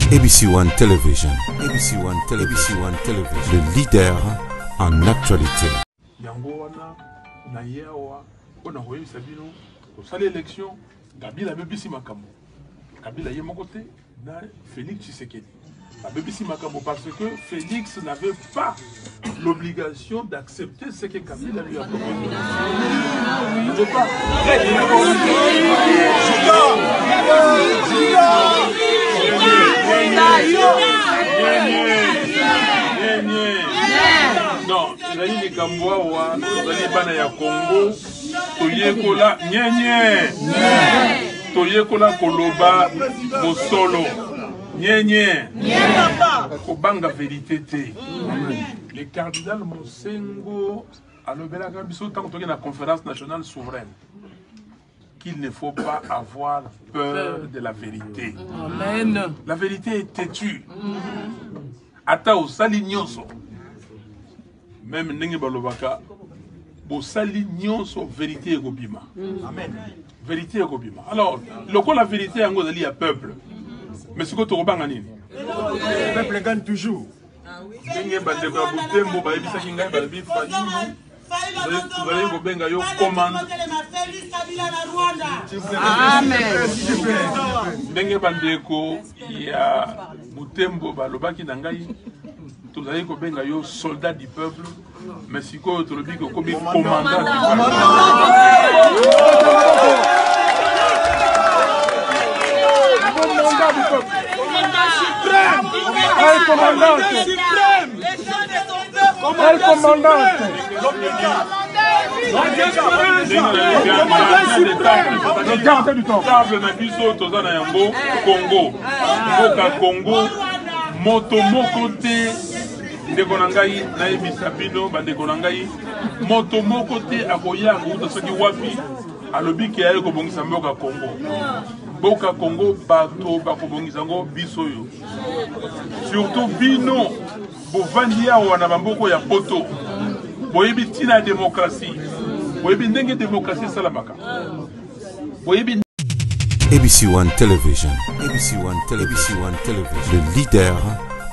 ABC One Television. ABC One Television. ABC One Television. Le leader en actualité. Yangoana, Nayewa, on a envoyé Sabino, au salle d'élection, Kabila BBC Makambo. Kabila est mon côté, Félix Tshisekedi. La BBC Makambo parce que Félix n'avait pas l'obligation d'accepter ce que Kabila lui a proposé. Il ne veut pas. Non, les Kamboa, les Bana ya Congo, Toyekola, Toyekola Koloba, Bosolo, Kobanga vérité. Le cardinal Monsengo, à l'Obélaga Bissot, tant qu'on est la conférence nationale souveraine, qu'il ne faut pas avoir peur de la vérité. Amen. La vérité est têtue. Atao Salignoso. Même Nengi Balobaka, bo Salignoso, vérité et gobima. Amen. Vérité et gobima. Alors, le quoi la vérité en Godali à peuple. Mais ce que tu rebangs le peuple gagne toujours. Nengi Balobaka, Boutembo, Baïbisa Kinga, Balbi, Fadimou. Vous allez vous benga yo commande. Amen. Ndenge bandeko ya Butembo balobaki na ngai tozali ko benga yo soldat du peuple mais siko tolobi ko komi commandant du peuple. Congo, motomoko te ndeko na ngai na yebisa bino bandeko na ngai motomoko te akoya kuta soki wapi alobi ke aye kobongisa mboka Congo. Boka Congo bato bakobongisa ngo biso yo. Surtout bino bovandi awa na bamboko ya poto. Boyebi tina démocratie. Boyebi ndenge démocratie salamaka. Boyebi ABC One Television. ABC One Television. ABC One Television. Le leader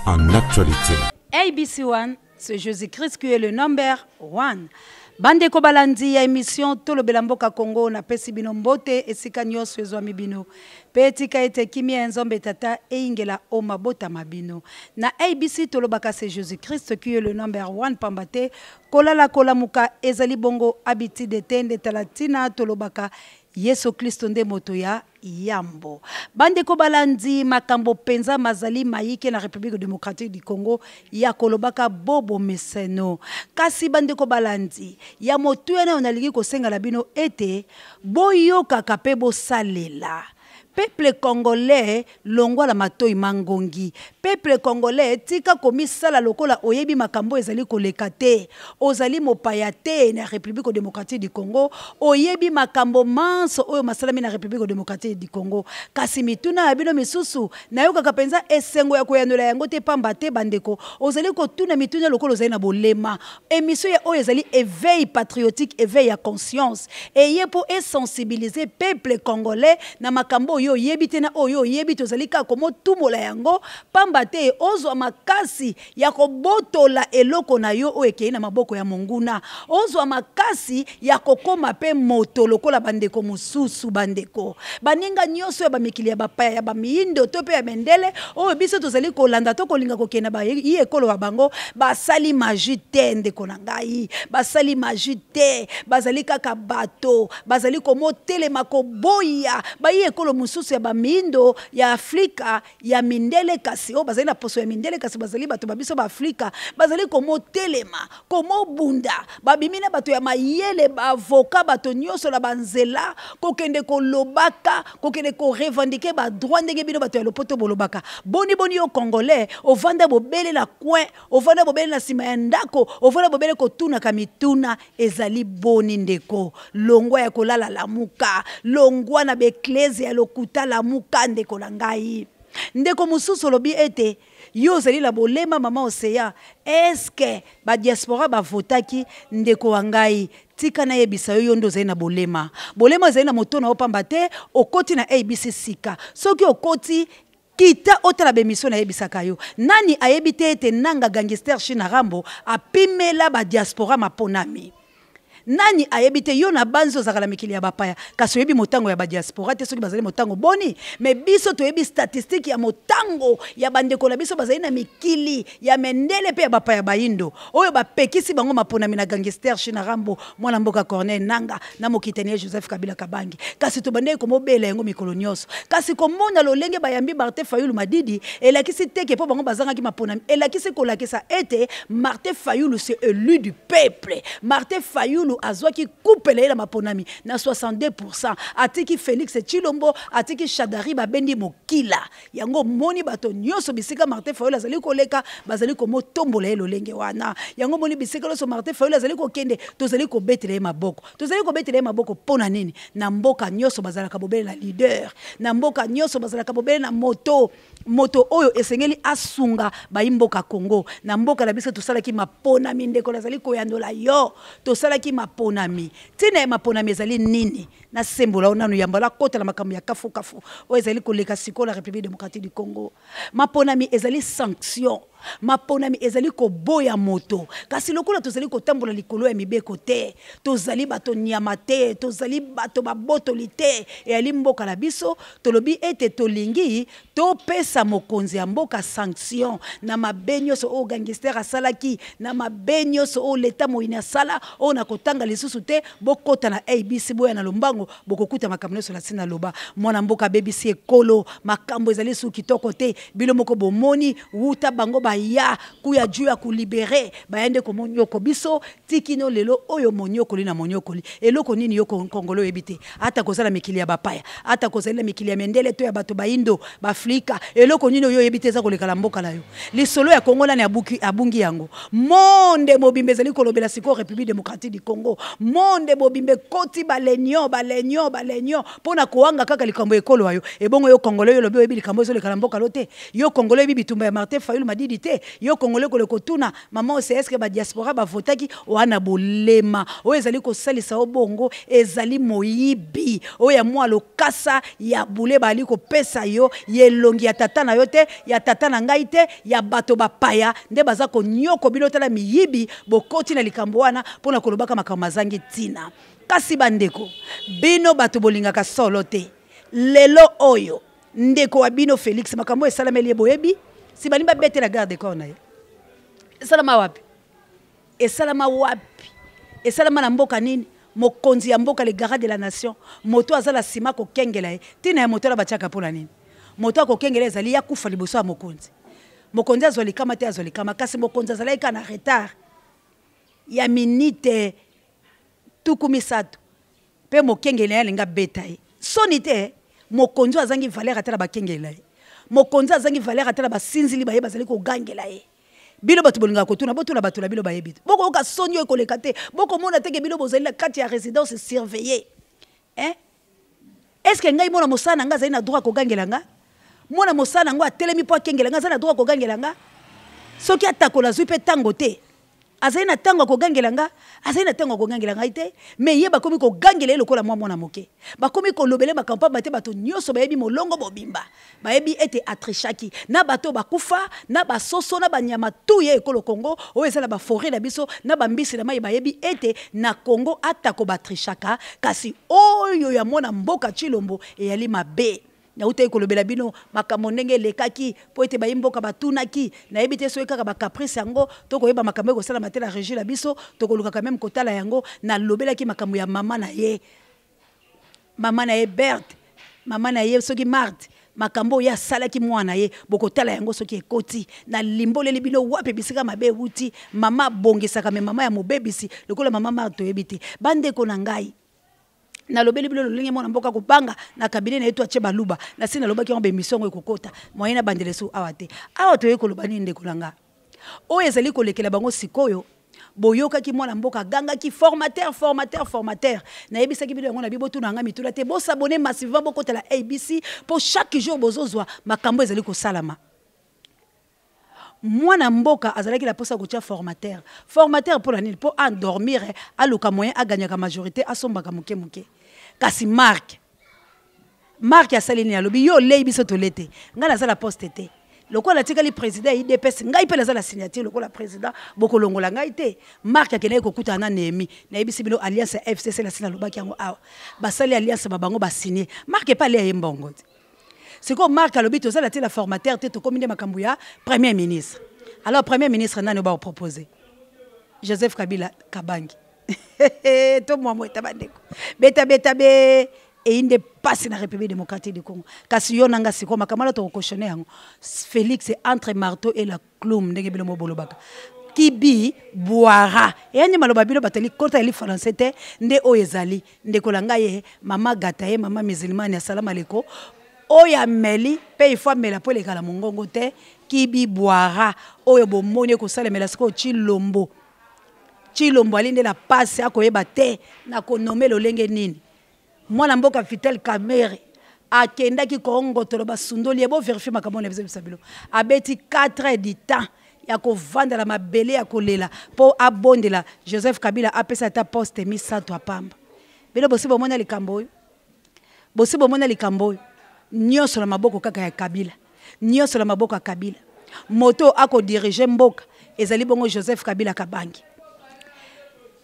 en actualité. ABC One, c'est Jésus-Christ qui est le number one. Bande ko balandi ya émission Tolobela Mboka Congo na pesi bino mbote esika nyonso ezwami bino. Petika ete kimia nzombe tata eingela o mabota mabino. Na ABC Tolobaka c'est Jésus-Christ qui est le number one pambate kolala kolamuka ezali bongo habiti de tende talatina Tolobaka Yesu Kristo nde moto ya yambo. Bande ko balandi makambo penza mazali maike na République démocratique du Congo ya kolobaka bobo meseno. Kasi bande ko balandi ya motu yana onalingi ko senga la bino ete boyoka kapebo salela. Peuple congolais longwa la matoi mangongi. Peuple congolais tika komisala lokola oyebi makambo ezali kolekate. Ozali mopayate na République démocratique du Congo. Oyebi makambo manso oyo masalami na République démocratique du Congo. Kasi mituna abino misusu na yoka kapenza esengo ya koyanola yango te pamba te bandeko. Ozali ko tuna mituna lokola ozali na bolema. Émission ya oyo ezali éveil patriotique, éveil à conscience. Eye po sensibiliser peuple congolais na makambo yo yebite na oyo yebite ozalika komo tumola yango pamba te ozwa makasi ya kobotola eloko na yo oekei na maboko ya monguna ozwa makasi ya kokoma pe moto lokola bandeko mususu bandeko baninga nyonso ya bamikili ya bapaya ya bamiindo to pe ya mendele oyo biso tozali kolanda to kolinga kokena ba yi ekolo wa bango basali magie te ndeko na ngai basali magie te bazali kaka bato bazali komo telema koboya ba yi ekolo mususu ya bamindo ya Afrika ya mindele kasi o bazali na poso ya mindele kasi bazali bato babiso ba Afrika bazali komo telema komo bunda babimina bato ya mayele ba avocat bato nyonso la banzela kokende ko lobaka kokende ko revendiquer ba droit ndenge bino bato ya lopoto bolobaka boni yo congolais ovanda bobele la coin ovanda bobele na sima ya ndako ovanda bobele ko tuna kamituna ezali boni ndeko longwa ya kolala lamuka longwa na bekleze ya lokuta la mukande kolangai ndeko mususu lobi ete yo zali la bolema mama oseya eske ba diaspora ba votaki ndeko wangai tika na yebisa yo ndo zali na bolema zali na moto na opamba te okoti na ABC sika soki okoti kita otala bemission na yebisaka yo nani ayebite ete nanga gangster China Rambo apimela ba diaspora maponami nani ayebite yo na banzo zakala mikili ya bapaya kasi yebi motango ya ba diaspora te soki bazali motango boni mais biso to yebi statistique ya motango ya bandeko na biso bazali na mikili ya mendele pe ya bapaya baindo oyo bapekisi bango maponami na gangster China Rambo mwana mboka Corneille Nanga na mokitenie Joseph Kabila Kabangi kasi to bande ko mobela yango mikolo nyonso kasi komona lolenge bayambi Martin Fayulu Madidi elakisi teke po bango bazanga ki maponami elakisi kolakisa ete Martin Fayulu c'est élu du peuple Martin Fayulu azwaki coupele la maponami na 62% atiki Félix Chilombo atiki Shadari babendi mokila yango moni bato nyonso bisika Martin Fayulu azali koleka bazali ko motombola elolenge wana yango moni bisika loso Martin Fayulu azali ko kende tozali ko betele maboko pona nini na mboka nyonso bazala ka bobele na leader na mboka nyonso bazala ka bobele na moto oyo esengeli asunga baimboka Congo na mboka na biso tosalaki maponami ndeko nazali koyandola yo tosalaki maponami tina maponami ezali nini na sembola onanu yambala kota la makambo ya kafu o ezali koleka siko la République démocratique du Congo maponami ezali sanction maponami ezali ko boya moto kasi lokola tozali ko tambola likolo ya mibeko te tozali bato nyama te tozali bato babotoli te e ali mboka na biso tolobi ete tolingi to pesa mokonzi ya mboka sanction na mabenyo so o gangster asalaki na mabenyo so o leta moina sala o na kotanga lisusu te bokota na ABC boya na lombango bokokuta makambo so la sina loba mwana mboka BBC ekolo makambo ezali su kitoko te bilo moko bomoni wuta bango ya kuya juu ya kulibere bayende ko monyoko biso tikino lelo oyo monyoko lina monyoko eloko nini yo kongolo ebite ata kozala mikili ya bapaya ata kozala mikili ya mendele to ya bato baindo bafrika eloko nini yo ebite za kolekala mboka la yo lisolo ya Kongo la ne abungi yango monde mobimbe ezali kolobela siko République démocratique du Congo monde mobimbe koti balenyo pona koanga kaka likambo ekolo ayo ebongo yo kongolo yo lobi ebi likambo zo lekala mboka lote yo kongolo ebi bitumba ya Martin Fayulu Madidi te yo kongole ko lekotuna maman c'est est-ce que ba diaspora ba votaki wana bolema o ezali ko salisa obongo ezali moyibi o ya mwa lokasa ya bule bali ko pesa yo yelongi ya tata na yo te ya tata na ngai te ya bato bapaya nde baza ko nyoko bino tala miyibi bokoti na likambo wana pona kolobaka makambo mazangi tina kasi bandeko bino bato bolingaka solo te lelo oyo ndeko wa bino Félix makambo esalameli boyebi si balimba bete la garde corps na ye esalama wapi esalama na mboka nini mokonzi ya mboka le garde de la nation moto azala sima ko kengela ye tina ya moto la bachaka pona nini moto ko kengela ezali ya kufa liboso ya mokonzi azoli kama te azoli kama kasi mokonzi azala ka na retard ya minute tukumisatu pe mokengela ya linga beta ye soni te mokonzi azangi valeur atala bakengela ye mokonzi azangi valeur atala basinzili baye bazali ko gangela ye bilo bato bolinga ko tuna botula bato la bilo bayebi boko ka sonyo ekoleka te boko mona teke bilo bozali la kati ya résidence surveillée est-ce que ngai mona mosana nga zali na droit ko gangela nga mona mosana ngo atelemi po akengela nga zali na droit ko gangela nga soki atakola zui pe tango te azali na tango ko gangela nga azali na tango ko gangela nga ite mais ye bakomi ko gangela lokola mwana moke bakomi ko lobele bakampa bate bato nyoso bayebi molongo bobimba bayebi ete atrishaki na bato bakufa na basoso na banyama tuye ekolo Congo o ezala ba forêt na biso na bambisi na mai bayebi ete na Congo atako batrishaka kasi oyo ya mwana mboka Chilombo eyali mabe na uta ekolobela bino makambo ndenge lekaki po ete bayimboka batunaki na yebite so ekaka ba caprice yango to koyeba makambo ekosala matela régie la biso to koluka quand même kotala yango na lobelaki makambo ya mama na ye Berthe mama na ye soki Marthe makambo ya salaki mwana ye bokotala yango soki ekoti na limboleli bino wapi bisika mabe wuti mama bongisaka me mama ya mobebisi lokola mama Marthe yebite bandeko na ngai na lobeli bilo lolinge mona mboka kopanga na kabine na etu ache baluba na sina lobaki on be mission ko kokota moyena bandele su awate awa to ekoloba ni ndeko langa o ezali kolekela bango sikoyo boyoka ki mwana mboka ganga ki formateur na ebisa ki bilo yango na bibotu na ngami tula te bo s'abonner massivement bokota la ABC pour chaque jour bozozwa makambo ezali ko salama mwana mboka azalaki la posa kotia formateur pour la nil pour endormir aluka moyen a gagner ka majorité asombaka muke kasi Marc Marc ya salini alobi yo lei biso to lete ngana za la poste te lokola tikali président IDPS ngai pe la signature lokola président bokolongola ngai te Marc ya kene kokuta na Nehemi na yebisi bino alliance FCC la sina lobaki yango awa basali alliance babango ba signer Marc e pas le mbongo c'est comme Marc alobi to la la formateur te to kominde makambu ya premier ministre alors premier ministre nani ba proposer Joseph Kabila Kabangi to moi tabandeko beta be et il n'est pas dans la République démocratique du Congo. Parce que yonanga siko makamala to cautionner yango. Félix est entre marteau et la cloum ndenge bilo mo bolobaka. Kibi boira. Et ani maloba bilo bateli kota eli français te nde oyezali nde kolanga ye mama gataye mama musulmane assalamu alaykum. Oya meli pe il faut mela po le kala mongongo te kibi boira oyo bomoni ko sala mela siko chilombo. Chilombo alinde la passe akoyeba te na ko nommer lo lenge nini. Moi mboka Vitel Kamere akenda ki Kongo toloba sundoli ebo vérifier makambo na biso bilo abeti 4 heures du temps ya ko vanda la mabele ya kolela po abondela Joseph Kabila apesa ta poste mi sato apamba belo bosi bomona likambo nyoso na maboko kaka ya Kabila nyoso na maboko ya Kabila moto ako diriger mboka ezali bongo Joseph Kabila Kabangi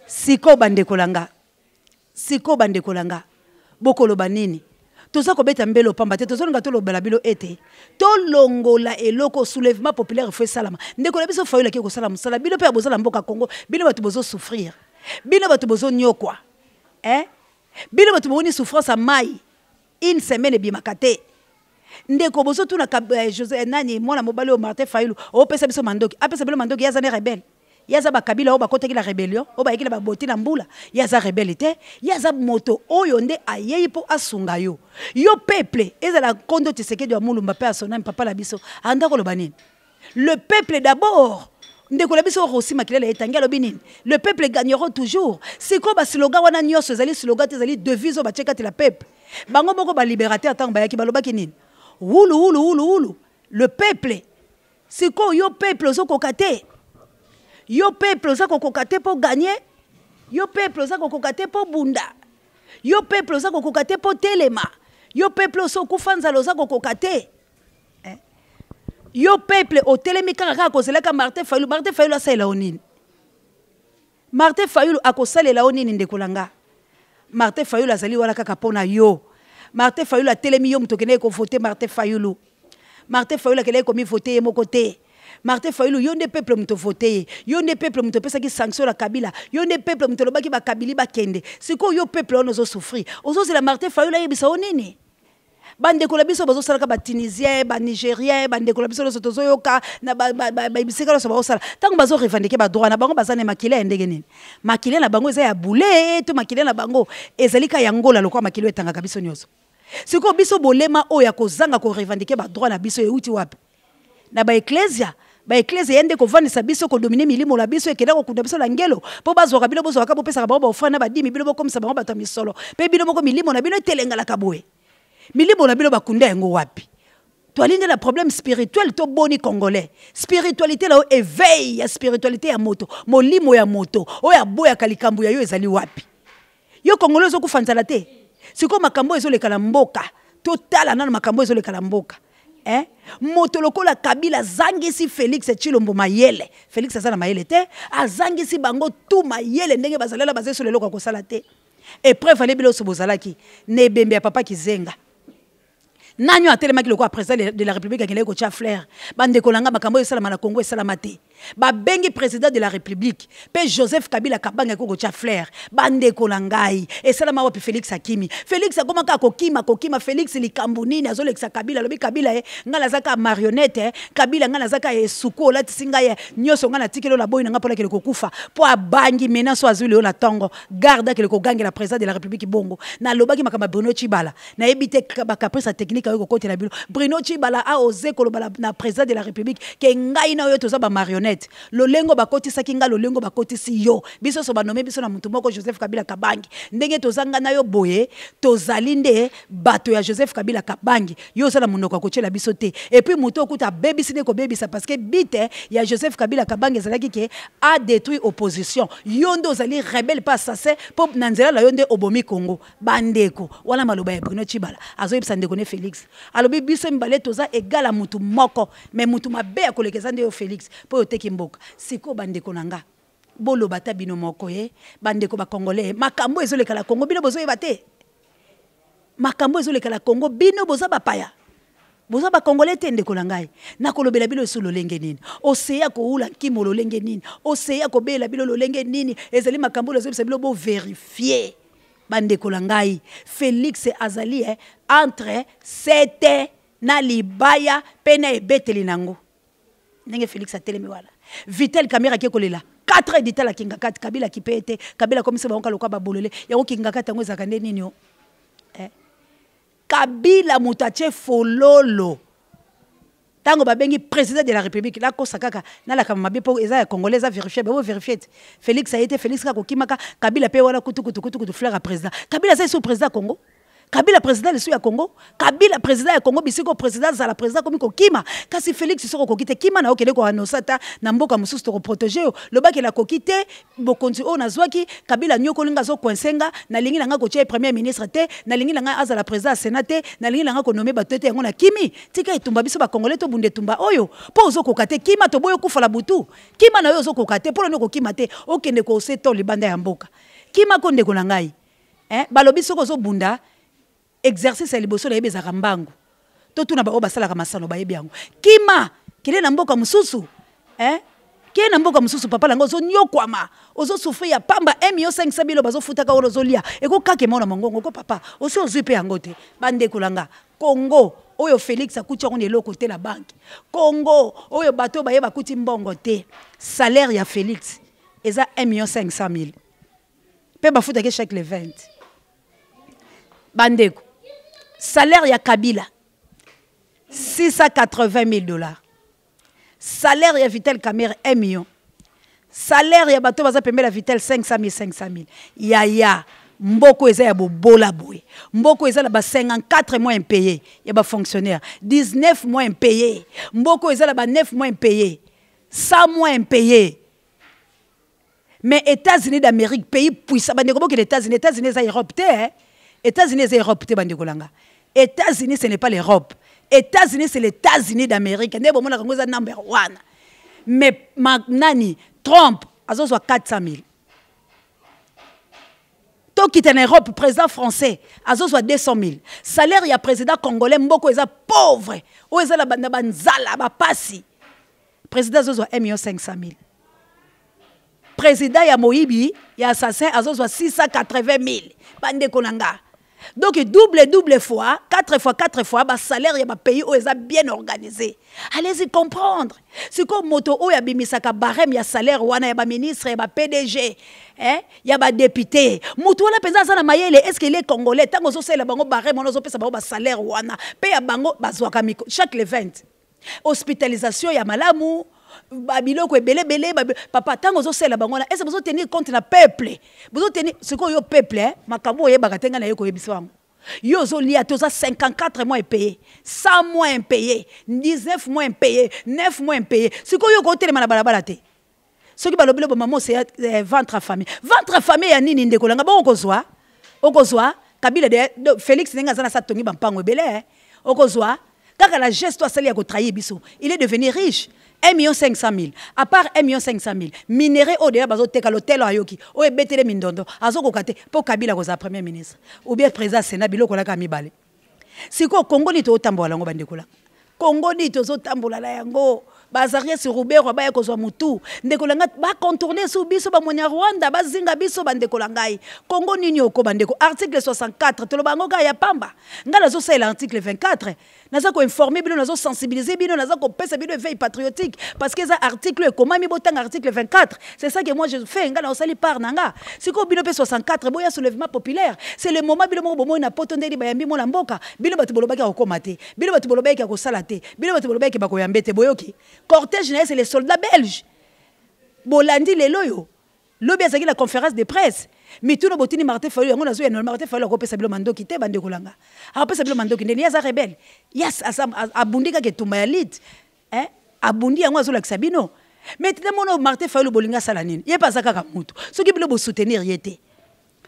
siko bande kolanga bokolo banini toza ko beta mbelo pamba te tozo nga to lobela bilo ete to longola eloko soulèvement populaire fait salama ndeko la biso fayola ki ko salama sala bilo pe bozala mboka Congo bilo batu bozo souffrir bilo batu bozo nyokwa bilo batu boni souffrance à mai une semaine bimakate ndeko bozo tuna José nani mwana mobali o Martin Fayulu o pesa biso mandoki apesa bilo mandoki ya zane rebelle yaza ba Kabila oba koteki la rébellion oba ekila ba boti na mbula yaza rebellité yaza moto oyo nde ayeyi po asunga yo peuple ezala kondo Tshisekedi wa mulumba pe asona papa la biso anda ko lobanini le peuple d'abord ndeko la biso aussi makilele etangi alobi nini le peuple gagnera toujours c'est quoi ba slogan wana nyoso ezali slogan ezali devise ba tcheka la peuple bango boko ba libérateur tango ba yaki balobaki nini wulu le peuple c'est quoi yo peuple ozokokate yo peuple za kokokate po gagner yo peuple za kokokate po bunda yo peuple za kokokate po telema yo peuple so kufanza loza kokokate yo peuple o telemi kaka kozelaka Martin Fayulu asala onini Martin Fayulu akosalela onini ndekolanga Martin Fayulu azali wala kaka pona yo Martin Fayulu atelemi yo mutokene ko voter Martin Fayulu kele ko mi voter ye moko te Martin Fayulu yonde peuple muto voter yonde peuple muto pesa ki sanction la Kabila yonde peuple muto lobaki ba Kabili ba kende siko yo peuple on ozo souffrir ozo c'est la Martin Fayulu yebisa onini bande ko la biso bozo salaka ba Tunisien ba Nigérien bande ko la biso tozo yoka na ba bisika so ba sala tango bazo revendiquer ba droit na bango bazane makile ndenge nini makile na bango eza ya boule to makile na bango ezalika yangola lokwa makile etanga kabiso nyoso siko biso bolema oya kozanga ko revendiquer ba droit na biso euti wapi na ba ecclesia yende ko vanisa biso ko dominer milimo la biso ekenda ko kunda biso la ngelo po bazoka bilo bozo ka bopesa ba ofana ba dimi bilo bokomisa bango bato misolo pe bilo boko milimo na bilo telenga la kabwe milimo na bilo bakunda yango wapi to alinde la problème spirituel to boni congolais spiritualité la éveil ya spiritualité ya moto molimo ya moto o ya boya kalikambu ya yo ezali wapi yo congolais zo kufanzala te siko makambo ezo lekala mboka totala nana makambo ezo lekala mboka moto lokola Kabila zangisi Félix Tshilombo mayele Félix azana mayele te azangisi bango tout mayele ndenge bazalela bazeso lelo kwa kosala te et preuve ale bilo sobozalaki ne bembe ya papa kizenga nanyo atelemaki loko président de la République akende ko tia flair bande kolanga makambo esala na Congo esala mate ba bengi président de la République pe Joseph Kabila Kabanga ko tia flair bande kolangai esala ma wapi Félix Akimi Félix akoma ka kokima Félix likambu nini azolexa Kabila lobi Kabila ngala zaka marionnette Kabila ngala zaka esuko la tisinga ye nyoso ngala tikelo la boy nga pola kele kokufa po abangi menace azuli na tongo garda kele ko gangi la président de la République bongo na lobaki makamba Bruno Tshibala na ebite ba caprice technique ko côté na bilo Bruno Tshibala a osé ko na président de la République ke ngai na yo toza ba marionnette internet lolengo bakotisa kinga lolengo bakotisi yo biso so banome biso na mutu moko Joseph Kabila Kabangi ndenge tozanga na yo boye tozali nde bato ya Joseph Kabila Kabangi yo sala munoko kochela biso te et puis mutu okuta bebisi ne ko bebisa parce que bite ya Joseph Kabila Kabangi ezalaki ke a détruit opposition yo ndo zali rebelle pas assassin po nanzela la yo nde obomi Congo bandeko wala maloba ya Bruno Chibala azo yebisa ndeko ne Félix alobi biso mbale toza égal à mutu moko mais mutu mabe ya kolekeza nde yo Félix po yo teki mboka siko bandeko nanga bolo bata bino moko ye bandeko ba congolais makambo ezoleka la Congo bino bozo yebate makambo ezoleka la Congo bino boza bapaya boza ba congolais te ndeko nangai na kolobela bilo solo lenge nini oseya ko ula kimo lo lenge nini oseya ko bela bilo lo lenge nini ezali makambo lezo bilo bo vérifier bandeko nangai Félix azali entre sete na libaya pena ebeteli nango ndenge Félix atelemi wala Vitel caméra ki kolela 4 heures d'État la kinga kat Kabila ki pete Kabila comme ça ba onka lokwa ba bolele yango kinga kat yango ezaka nde nini yo Kabila mutache fololo tango babengi président de la République la kosa kaka na la kama mabe po eza ya congolais a vérifier ba vérifier Félix a été Félix ka kokimaka Kabila pe wala kutu fleur à président Kabila c'est sous président Congo Kabila président le sous ya Congo Kabila président ya Congo bisiko président za la président comme kokima kasi Félix soko kokite kima na okele ko anosata na mboka mususu to protéger le baki la kokite bokonzi o nazwaki Kabila nyoko linga zo kwensenga na lingi langa ko tie premier ministre te na lingi langa aza la président sénateur na lingi langa ko nommer batete yango na kimi tika etumba biso ba congolais to bunde tumba oyo po zo kokate kima to boyo kufa la butu kima na yo zo kokate po no kokima te okende ko seto libanda ya mboka kima ko ndeko na ngai balobi soko zo bunda exercice ya liboso na yebeza kambangu to tuna ba obasala ka masano ba yebi yango kima kile na mboka mususu kile na mboka mususu papa lango zo nyokwama ozo souffrir ya pamba 1,5 million bazo futaka oro zolia eko kake mona mongongo ko papa osi ozupe yango te bande kolanga Congo oyo Félix akuti on eloko te la banque Congo oyo bato ba yeba kuti mbongo te salaire ya Félix eza 1,5 pe ba futa ke chaque le 20 bandeko salaire ya Kabila $680,000 salaire ya Vitel Kamerhe 1 million salaire ya bato baza pembe la Vitel 500,000 ya mboko eza ya bobola boye mboko eza la ba 54 mois impayés ya ba fonctionnaire 19 mois impayés mboko eza la ba 9 mois impayés 100 mois impayés mais États-Unis d'Amérique pays puissant bandeko boke les États-Unis za Europe te États-Unis c'est l'Europe, États-Unis ce n'est pas l'Europe. États-Unis c'est les États-Unis d'Amérique. C'est number 1. Mais Magnani, Trump, a 400,000. Tant qu'il est en Europe, président français, a 200,000. Salaire ya président congolais, mboko est pauvre. Ou est la banzala, ba passi. Président a 1,5 million. Président ya Moïbi, ya assassin, a 680,000. Bande konanga. Donc double fois, 4 fois, bah salaire ya ba pays où est bien organisé. Allez-y comprendre. C'est comme moto où ya bimisaka barème ya salaire wana ya ba ministre ya ba PDG, ya ba député. Moto wana penza sana mayele, est-ce qu'il est congolais tango zo sela bango barème on zo pesa ba salaire wana. Pe ya bango bazwaka miko chaque le 20. Hospitalisation ya malamu babiloko ebele papa tango zo sela bango na est-ce que vous tenir compte na peuple vous tenir ce que yo peuple makambo yebaka tenga na yeko yebiso wango yo zo lia toza 54 mois impayés 100 mois impayés 19 mois impayés 9 mois impayés ce que yo ko telema na balabala te ce qui balobelo ba maman c'est ventre à famille ya nini ndeko langa ba okozwa Kabila de Félix nenga zana sa tongi bampango ebele okozwa kaka la geste asali ya ko trahir biso il est devenu riche 1,5 million. À part 1,5 million, minéré au delà bazo teka l'hôtel ayoki. O ebetele mindondo. Azo kokate po Kabila koza premier ministre. Ou bien président Sénat biloko la kamibale. Siko Congo ni to tambola ngo bandekola. Congo ni to zo tambola la yango. Bazaria sur Robert ba yakozwa mutu. Ndekola ngat ba contourner sou biso ba monya Rwanda bazinga biso bandekola ngai. Congo nini oko bandeko article 64 to lo bango ka ya pamba. Ngala zo sala l'article 24. Naza ko informer bino nazo sensibiliser bino naza ko pesa bino veille patriotique parce que ça article comment mi botang article 24 c'est ça que moi je fais ngala osali par nanga siko bino pe 64 boya soulèvement populaire c'est le moment bino mo bomo na potondeli bayambi mo la mboka bino batu bolobaki akomate bino batu bolobaki akosala te bino batu bolobaki bakoyambete boyoki cortège na c'est les soldats belges bolandi lelo yo lobi azaki la conférence de presse mais tout le botini Martin Fayulu yango nazo ya Martin Fayulu akopesa bilo mandoki te bande kolanga akopesa bilo mandoki ndeni yaza rebelle yes abundika ke tumba ya lit abundi yango azolakisa bino mais te mono Martin Fayulu bolinga sala nini ye pas kaka mutu soki bilo bo soutenir yete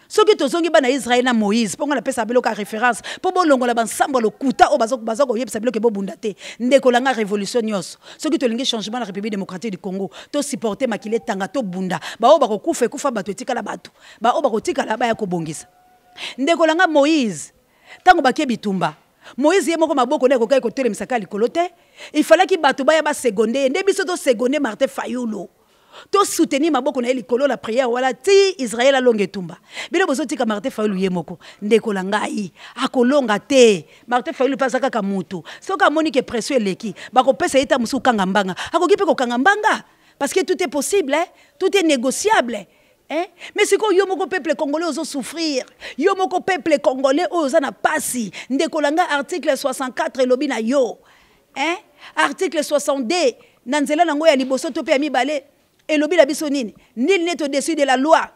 soki tozongi bana Israël na Moïse ponga na pesa bilo ka référence po bolongola bansambo lo kuta o bazoko yebisa bilo ke bo bundate ndeko langa révolution nyos soki tolingi changement na République démocratique du Congo to supporter makile tanga to bunda ba o bako kufa bato etikala bato ba o bako tikala ba ya ko bongisa ndeko langa Moïse tango bakie bitumba Moïse ye moko maboko ne ko kai ko telemisa ka likolo te il fallait ki bato ba ya ba seconde nde biso to seconde Martin Fayulu to soutenir maboko na likolo la prière wala ti Israël alonge tumba bilo bozotika Martin Fayulu ye moko ndeko la ngai akolonga te Martin Fayulu pasa kaka mutu soka monique pression leki bako pesa eta musu kanga mbanga akoki pe ko kanga mbanga parce que tout est possible tout est négociable mais c'est quoi yo moko peuple congolais ozo souffrir yo moko peuple congolais ozo na pasi ndeko la ngai article 64 lobi na yo article 62 nanzela nango ya liboso to pe ya mibale et lobi la biso nini nul n'est au-dessus de la loi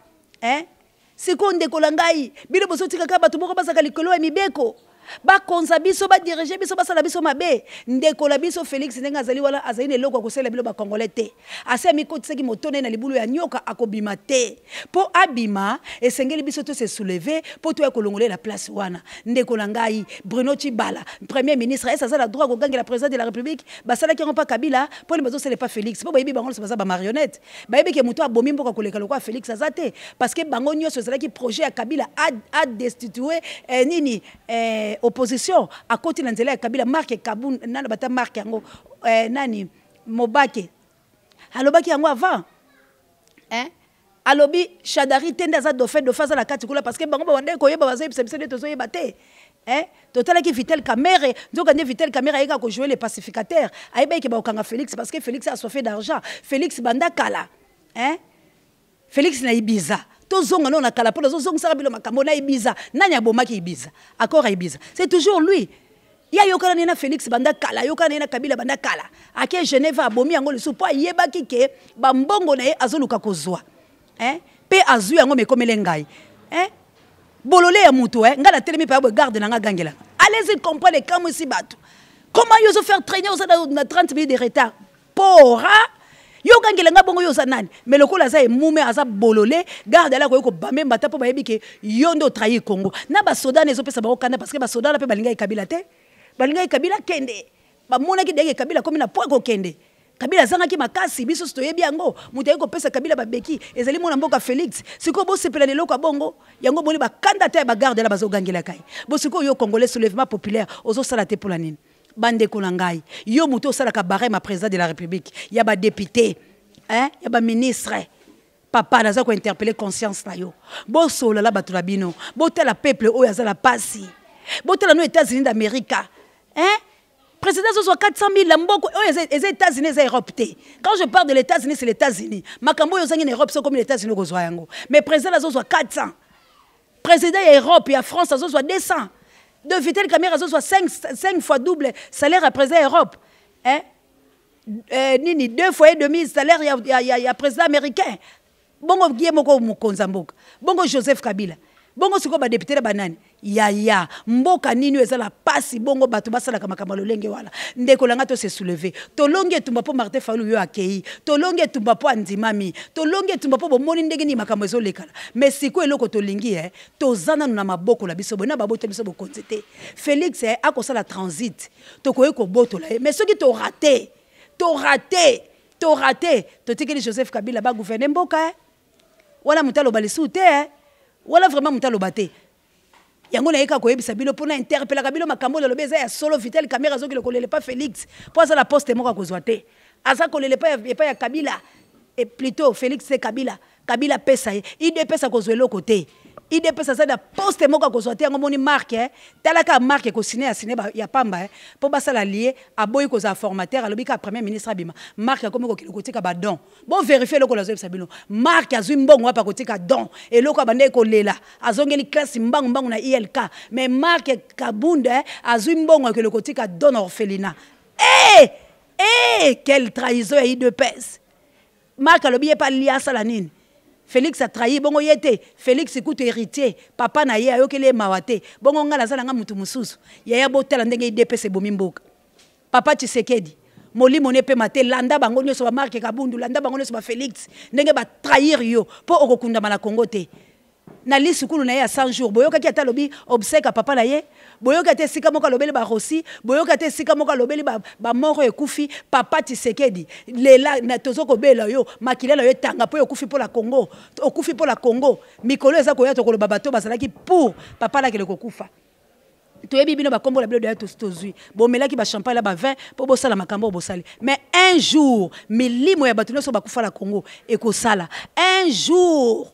c'est quoi ndeko la ngai bilo boso tika ka bato moko basaka likolo ya mibeko ba konza biso ba diriger biso basala biso mabe ndeko la biso Félix ndenga azali wala azali ne loko kosela bilo ba congolais te ase mikoti seki motone na libulu ya nyoka akobima te po abima esengeli biso to se soulever po to ekolongoler la place wana ndeko la ngai Bruno Tshibala premier ministre esa za la droit ko gangela président de la République basala ki pas Kabila po ne bazo sele pas Félix po bayibi bango baza ba marionnette bayibi ke muto abomi mboka koleka lokwa Félix azate parce que bango nyoso sala ki projet ya Kabila a destituer nini opposition à côté de la Kabila marque Kaboun nana bata marque yango nani Mobake alobaki yango avant alobi Shadari tenda za dofé de face à la katikula parce que bango bande ko yeba baza ebisebise de tozo yeba te total qui Vitel Kamere donc ande Vitel Kamere ayeka ko jouer les pacificateurs ayeba ke ba okanga Félix parce que Félix a soif d'argent Félix banda kala Félix na Ibiza tozonga non na kala po tozonga sara bilo makambo na Ibiza nani abomaki Ibiza accord à Ibiza c'est toujours lui ya yokana na Félix banda kala yokana na Kabila banda kala ake Genève abomi yango le soupo yeba kike ba mbongo na ye azoluka kozwa pe azu yango mekomele ngai bolole ya mutu ngala telemi pa bo garde na nga gangela allez-y comprendre comme si bato comment ils ont faire traîner aux 30 minutes de retard pora yo kangela nga bongo yo za nani mais lokola za emume aza bolole garde ala ko bambe mbata po bayebi ke yo ndo trahir Congo na ba soda nezo pesa ba okanda parce que ba soda la pe balinga Kabila te balinga Kabila kende ba mona ki dege Kabila komi na poiko kende Kabila zanga ki makasi biso stoyebi yango mutu yeko pesa Kabila ba beki ezali mona mboka Félix siko bo sepela lelo kwa bongo yango boni ba kanda te ba garde la bazo gangela kai bo siko yo congolais soulèvement populaire ozo sala te pour la nini bande konangai yo muto sala ka barème à président de la République ya ba député ya ba ministre papa naza ko interpeller conscience na yo bo solo la bato la bino bo tela peuple oyo azala pasi bo tela no États-Unis d'Amérique président zo 400 000 la mboko oyo les États-Unis et Europe te quand je parle de les États-Unis c'est les États-Unis makambo yo zangi na Europe c'est comme les États-Unis ko zwa yango mais président zo 400 président ya Europe ya France zo 200 de Vitel Kamere zo 5 fois double salaire à président Europe nini 2 fois et demi salaire ya président américain bongo Guillemoko Mukonza mboka bongo Joseph Kabila bongo siko ba député la banani ya mboka nini ezala pasi bongo bato basala kama kama lolenge wala ndeko langa to se soulever to longe tumba po Martin Fayulu yo akei to longe tumba po andimami to longe tumba po bomoni ndenge ni makambo ezolekala mais siko eloko to lingi to zana na maboko la biso bona babote biso bokonzete Félix akosala transit to koye ko botola mais soki to raté to tikeli Joseph Kabila ba gouverner mboka wala mutalo balisu te wala vraiment mutalo baté yango na yeka ko yebisa bilo pona interpeller Kabila makambo le lobeza ya solo Vitel Kamere zo ki le kolele pas Félix po za la poste moko ko zoate aza kolele pas ya Kabila et plutôt Félix c'est Kabila pesa il de pesa ko zoelo côté il de pesa ça da poste moko ko zoate yango moni marque talaka marque ko signer ya pamba po basa la lier aboyi ko za formateur alobi ka premier ministre abima marque comme ko kotika ba don bon vérifier loko la zo sabino marque azwi mbongo apa kotika don et loko bande ko lela azongeli classe mbangu na ILK mais marque Kabunda azwi mbongo ko kotika don orphelinat quelle trahison et de pèse Marc alobi pas lia sala nini. Félix a trahi bongo yete. Félix écoute héritier. Papa na ye ayokele mawate. Bongo ngala sala nga mutu mususu. Yaya botela ndenge IDPS bomimboka. Papa Tshisekedi. Moli monepe mate landa bango nyoso ba Marc Kabundu landa bango nyoso ba Félix ndenge ba trahir yo po okokunda na Congo te. Na lisukulu na ye ya 100 jours boyoka ki ata lobi obsèque papa na ye boyoka te sika moka lobeli ba Rossi boyoka te sika moka lobeli ba moro ekufi papa Tshisekedi lela na tozoko bela yo makilela yo tanga po okufi pour la Congo okufi pour la Congo mikolo eza koya to koloba bato basalaki pour papa la keleko kufa. Toyebi bino ba kombo la bilo de tozui bomelaki ba champagne la ba vin po bosala makambo bosali mais un jour milimo ya bato nyonso bakufa la Congo ekosala un jour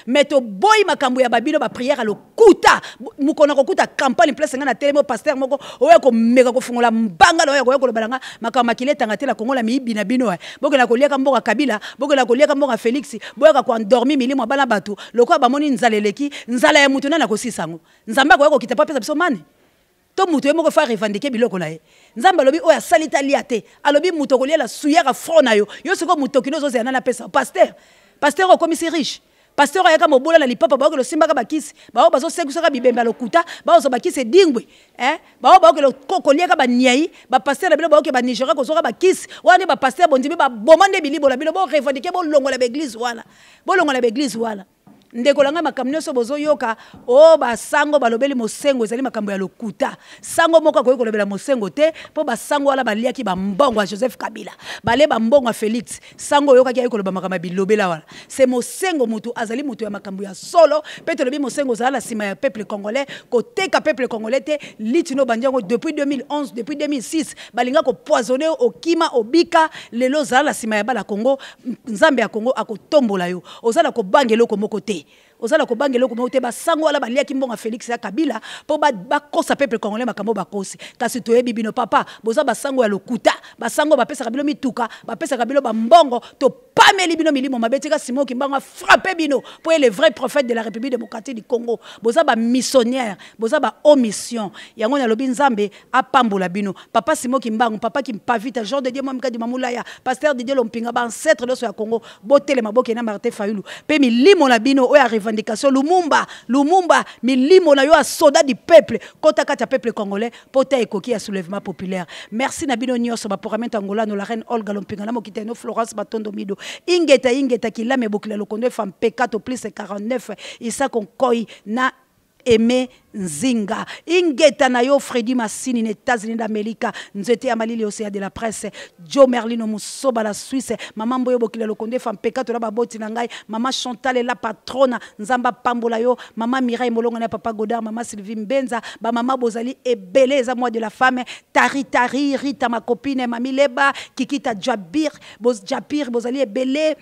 mais to boy makambo ya babino ba prière à lokuta mukona kokuta campagne place ngana telemo pasteur moko oya ko meka ko fungola mbanga oya ko balanga makambo makileta ngate la Congo la mibi na bino bokela ko liaka mboka Kabila bokela ko liaka mboka Félix boyaka ko endormi milimo bana batu lokwa ba moni nzaleleki nzala ya mutu na ko sisango nzamba ko kita pa pesa biso mane to mutu e moko fa revendiquer biloko na ye nzamba lobi oya salita liate alobi mutu ko lia suyaka frona yo siko mutu kino zo zana na pesa pasteur au commissaire riche pasteur ayaka mobola na lipapa ba ko simba ka bakisi ba o bazo sekusa ka bibemba lokuta ba o zo bakisi dingwe ba o ba ko kokolia ka ba nyai ba pasteur na bilo ba ko ba Nigeria ko zo ka bakisi wana ba pasteur bondibi ba bomande bilibo la bilo bo revendiquer bo longola ba église wala ndeko langa makambo nyonso bozo yoka o basango balobeli mosengo ezali makambo ya lokuta sango moko ko kolobela mosengo te po basango wala baliaki ba mbongo ya Joseph Kabila bale ba mbongo ya Félix sango yoka ki koloba makambo bilobela wala c'est mosengo mutu azali mutu ya makambo ya solo peut lobi mosengo zala sima ya peuple congolais koteka peuple congolais te litino banjango depuis 2011 depuis 2006 balinga ko poisonner okima obika lelo zala sima ya bala Congo nzambe ya Congo akotombola yo ozala ko bangelo ko moko te ozala ko bangelo ko mote ba sango wala baliaki mbonga Félix ya Kabila po ba kosa peuple congolais makambo ba kosi kasi toyebi bino papa boza ba sango ya lokuta ba sango ba pesa Kabila mituka ba pesa Kabila ba mbongo to pameli bino milimo mabetika Simon Kimbangu frapper bino pour les vrais prophètes de la République démocratique du Congo boza ba missionnaire boza ba omission yango na lobi nzambe apambola bino papa Simon Kimbangu papa qui pavita Jean de Dieu Mamika di Mamulaya pasteur Didier Lompinga ba ancêtre de ya Congo botele maboke na Martin Fayulu pe milimo na bino oya revendication Lumumba milimo na yo a soldat du peuple kota kata peuple congolais pota ekoki ya soulèvement populaire merci na bino nyonso ba programme Angola no la reine Olga Lompinga na mokiteno Florence Batondo Mido ingeta kilame bokila lokondo femme pekato plus 49 isa konkoi na Aimé Nzinga ingeta na yo Freddy Massini les États-Unis d'Amérique nzete ya malili océan de la presse Joe Merlino Musoba la Suisse maman Boyo bokila lokonde femme pekato la baboti na ngai maman Chantal la patrona nzamba pambola yo maman Mireille Molongo na papa Godard maman Sylvie Mbenza ba maman Bozali ebele za moi de la femme Tari Rita ma copine Mami Leba Kikita Jabir Bozali ebele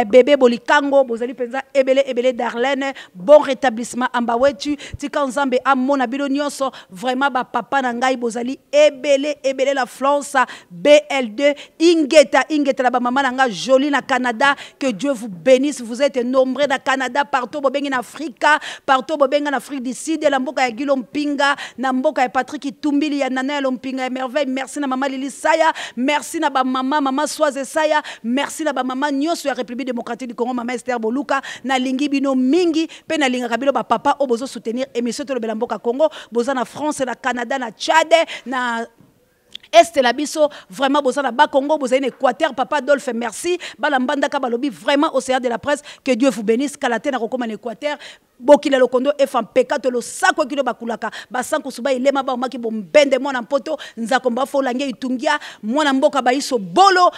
bébé Bolikango bozali penza ebele Darlene bon rétablissement ambawetu tika nzambe amona bino nyonso vraiment ba papa na ngai bozali ebele la France BL2 ingeta la ba maman na ngai jolie na Canada que Dieu vous bénisse vous êtes nombreux na Canada partout bobengi na Afrika partout bobenga na Afrique du Sud la mboka ya Gilompinga na mboka ya Patrick Tumbili ya Nana Lompinga ya merveille merci na maman Lili Saya merci na ba maman Soise Saya merci na ba maman nyonso République démocratique du Congo maman Esther Boluka na lingi bino mingi pe na linga kabilo ba papa o bozo soutenir émission to le belamboka Congo boza na France na Canada na Tchad na Est la biso vraiment boza na ba Congo boza na Équateur papa Adolphe merci bala mbanda ka balobi vraiment au CA de la presse que Dieu vous bénisse kalate na kokoma na Équateur bokila lokondo efam pekato lo sako kilo bakulaka basanko suba ilema ba maki bombende mwana mpoto nzakomba fo lange itungia mwana mboka baiso bolo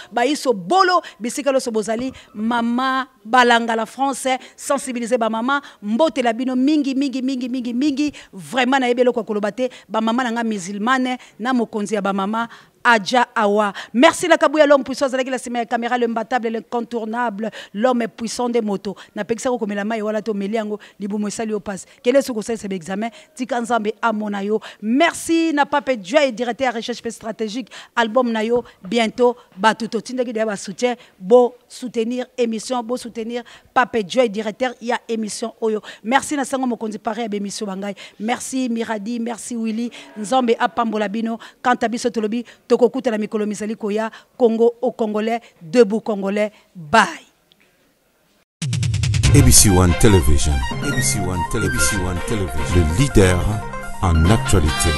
bisika lo sobozali mama balanga la France sensibiliser ba mama mbote la bino mingi vraiment na ebelo kwa kolobate ba mama na nga musulmane na mokonzi ya ba mama Adja Awa. Merci la kabouya l'homme puissant avec la caméra l'imbattable l'incontournable l'homme puissant des motos. Na pekisa ko komela mai wala to meliango libumo sali au passe. Quel est ce conseil c'est examen Tikanzambe amonayo. Merci na Pape Joy directeur recherche stratégique album nayo bientôt batuto tindaki de ba soutien bo soutenir émission bo soutenir Pape Joy directeur il y a émission oyo. Merci na sango mokonzi paré à émission bangai. Merci Miradi, merci Willy Nzambe apambola bino quand abiso tolobi to tokokuta na mikolo misali koya Congo au Congolais, debout Congolais. Bye. ABC One Television. ABC One Television. Le leader en actualité.